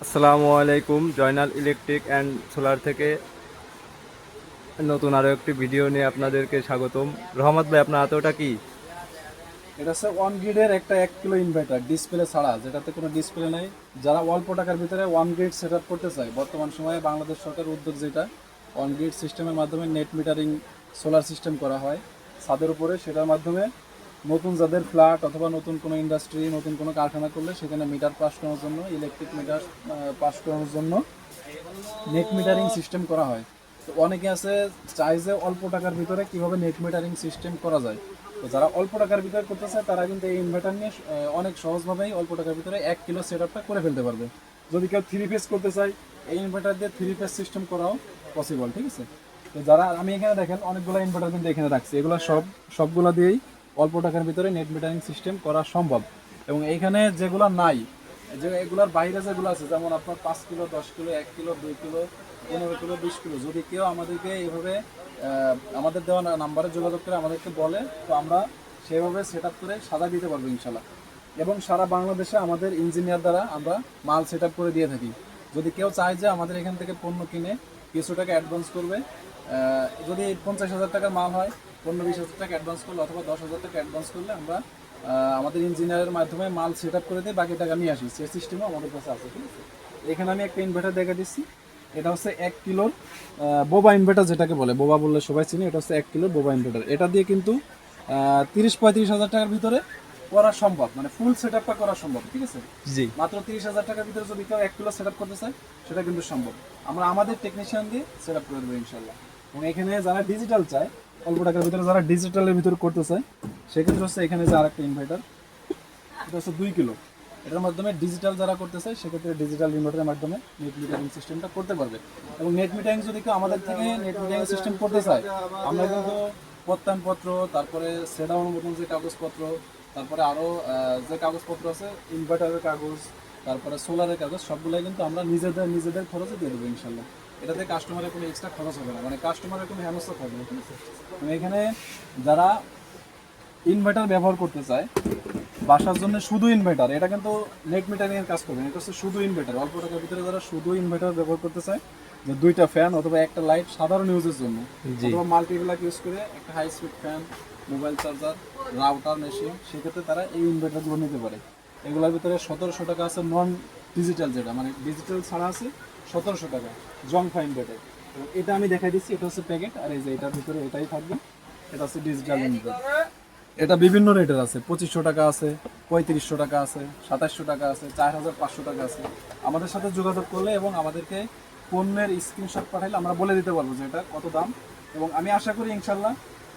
আসসালামু আলাইকুম। Joynal electric and solar থেকে নতুন আরও একটি ভিডিও নিয়ে আপনাদেরকে স্বাগতম। রহমত ভাই, আপনার হাতে ওটা কি? এটা হচ্ছে ওয়ান গ্রিডের একটা 1 কিলো ইনভার্টার, ডিসপ্লে ছাড়া, যেটাতে কোনো ডিসপ্লে নেই। যারা অল্প টাকার ভিতরে ওয়ান গ্রিড সেট আপ করতে চায়, বর্তমান সময়ে বাংলাদেশ সরকারের উদ্যোগ যেটা ওয়ান গ্রিড সিস্টেমের মাধ্যমে নেট মিটারিং সোলার সিস্টেম করা হয় ছাদের উপরে, সেটার মাধ্যমে নতুন যাদের ফ্ল্যাট অথবা নতুন কোনো ইন্ডাস্ট্রি, নতুন কোনো কারখানা করলে সেখানে মিটার পাস করানোর জন্য, ইলেকট্রিক মিটার পাস করানোর জন্য নেট মিটারিং সিস্টেম করা হয়। তো অনেকে আছে চায় যে অল্প টাকার ভিতরে কিভাবে নেট মিটারিং সিস্টেম করা যায়। তো যারা অল্প টাকার ভিতরে করতে চায় তারা কিন্তু এই ইনভার্টার নিয়ে অনেক সহজভাবেই অল্প টাকার ভিতরে 1 কিলো সেট আপটা করে ফেলতে পারবে। যদি কেউ 3 ফেজ করতে চায়, এই ইনভার্টার দিয়ে 3 ফেজ সিস্টেম করাও পসিবল, ঠিক আছে। তো যারা, আমি এখানে দেখেন অনেকগুলো ইনভার্টার কিন্তু এখানে রাখছি, এগুলো সবগুলো দিয়েই অল্প টাকার ভিতরে নেট মিটারিং সিস্টেম করা সম্ভব। এবং এইখানে যেগুলো নাই, যে এগুলোর বাইরে যেগুলো আছে, যেমন আপনার 5 kilo, 10 kilo, 1 kilo, 2 kilo, 15 kilo, 20 kilo, যদি কেউ আমাদেরকে এইভাবে আমাদের দেওয়া নাম্বারে যোগাযোগ করে আমাদেরকে বলে, তো আমরা সেভাবে সেট আপ করে সাজা দিতে পারবো ইনশাল্লাহ। এবং সারা বাংলাদেশে আমাদের ইঞ্জিনিয়ার দ্বারা আমরা মাল সেট আপ করে দিয়ে থাকি। যদি কেউ চায় যে আমাদের এখান থেকে পণ্য কিনে কিছু টাকা অ্যাডভান্স করবে, যদি 50,000 টাকার মাল হয়, 15-20 হাজার টাকা অ্যাডভান্স করলে অথবা 10,000 টাকা অ্যাডভান্স করলে আমরা আমাদের ইঞ্জিনিয়ারের মাধ্যমে মাল সেট আপ করে দিয়ে বাকি টাকা নিয়ে আসি। সেই সিস্টেমও আমাদের কাছে আছে, ঠিক আছে। এখানে আমি একটা ইনভার্টার দেখা দিচ্ছি। এটা হচ্ছে 1 কিলোর বোবা ইনভার্টার, যেটাকে বলে বোবা বললে সবাই চিনি। এটা হচ্ছে 1 কিলোর বোবা ইনভার্টার। এটা দিয়ে কিন্তু 30-35 হাজার টাকার ভিতরে করা সম্ভব, মানে ফুল সেট আপটা করা সম্ভব, ঠিক আছে। জি। মাত্র 30,000 টাকার ভিতরে যদি কেউ 1 কিলো সেট আপ করতে চায়, সেটা কিন্তু সম্ভব। আমরা আমাদের টেকনিশিয়ান দিয়ে সেট আপ করে দেবো ইনশাল্লাহ। এবং এখানে যারা ডিজিটাল চায়, অল্প টাকার ভিতরে যারা ডিজিটালের ভিতরে করতে চায়, সেক্ষেত্রে হচ্ছে এখানে যে আরেকটা ইনভার্টার, এটা হচ্ছে 2 কিলো। এটার মাধ্যমে ডিজিটাল যারা করতে চায়, সেক্ষেত্রে ডিজিটাল ইনভার্টারের মাধ্যমে নেট মিটারিং সিস্টেমটা করতে পারবে। এবং নেট মিটারিং যদি কেউ আমাদের থেকে নেট মিটারিং সিস্টেম করতে চায়, আমরা কিন্তু প্রত্যয়নপত্র, তারপরে সেডাউনের মতন যে কাগজপত্র, তারপরে আরও যে কাগজপত্র আছে, ইনভার্টারের কাগজ, তারপরে সোলারের কাগজ, সবগুলোই কিন্তু আমরা নিজেদের খরচে দিয়ে দেবো ইনশাল্লাহ। এটাতে কাস্টমারের কোনো এক্সট্রা খরচ হবে না, মানে কাস্টমারের কোনো হেনস্থা থাকবে না, ঠিক আছে। এখানে যারা ইনভার্টার ব্যবহার করতে চায় বাসার জন্য, শুধু ইনভার্টার, এটা কিন্তু নেট মিটারিং এর কাজ করবে না, এটা হচ্ছে শুধু ইনভার্টার। অল্প টাকার ভিতরে যারা শুধু ইনভার্টার ব্যবহার করতে চায়, যে 2টা ফ্যান অথবা একটা লাইট সাধারণ ইউজের জন্য, অথবা মাল্টিপ্লাক ইউজ করে একটা high speed fan, mobile charger, router machine, সেক্ষেত্রে তারা এই ইনভার্টারগুলো নিতে পারে। এগুলোর ভিতরে 1700 টাকা আছে নন ডিজিটাল, যেটা মানে ডিজিটাল ছাড়া আছে 1700 টাকা জংফা ইনভার্টার। এটা আমি দেখাই দিচ্ছি, এটা হচ্ছে প্যাকেট, আর এই যে এটার ভিতরে এটাই থাকবে, এটা হচ্ছে ডিজিটাল ইনভার্টার। এটা বিভিন্ন রেটের আছে, 2500 টাকা আছে, 3500 টাকা আছে, 2700 টাকা আছে, 4500 টাকা আছে। আমাদের সাথে যোগাযোগ করলে এবং আমাদেরকে পণ্যের স্ক্রিনশট পাঠাইলে আমরা বলে দিতে পারবো যে এটা কত দাম। এবং আমি আশা করি ইনশাল্লাহ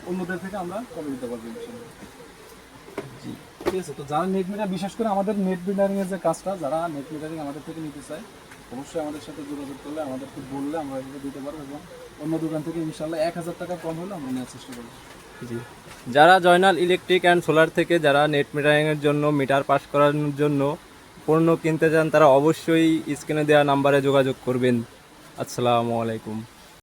অন্যদের থেকে আমরা কমে দিতে পারবো ইনশাল্লাহ। জি, ঠিক আছে। তো যারা নেট মিটার, বিশেষ করে আমাদের নেট মিটারিং এর যে কাজটা, যারা নেট মিটারিং আমাদের থেকে নিতে চায়, অবশ্যই আমাদের সাথে যোগাযোগ করলে, আমাদেরকে বললে আমরা এগুলো দিতে পারবো। এবং অন্য দোকান থেকে ইনশাল্লাহ 1000 টাকা কম হলে আমরা নেওয়ার চেষ্টা করবো। জি। যারা জয়নাল ইলেকট্রিক অ্যান্ড সোলার থেকে যারা নেট মিটারিংয়ের জন্য, মিটার পাস করানোর জন্য পণ্য কিনতে চান, তারা অবশ্যই স্ক্রিনে দেওয়া নাম্বারে যোগাযোগ করবেন। আসসালামু আলাইকুম।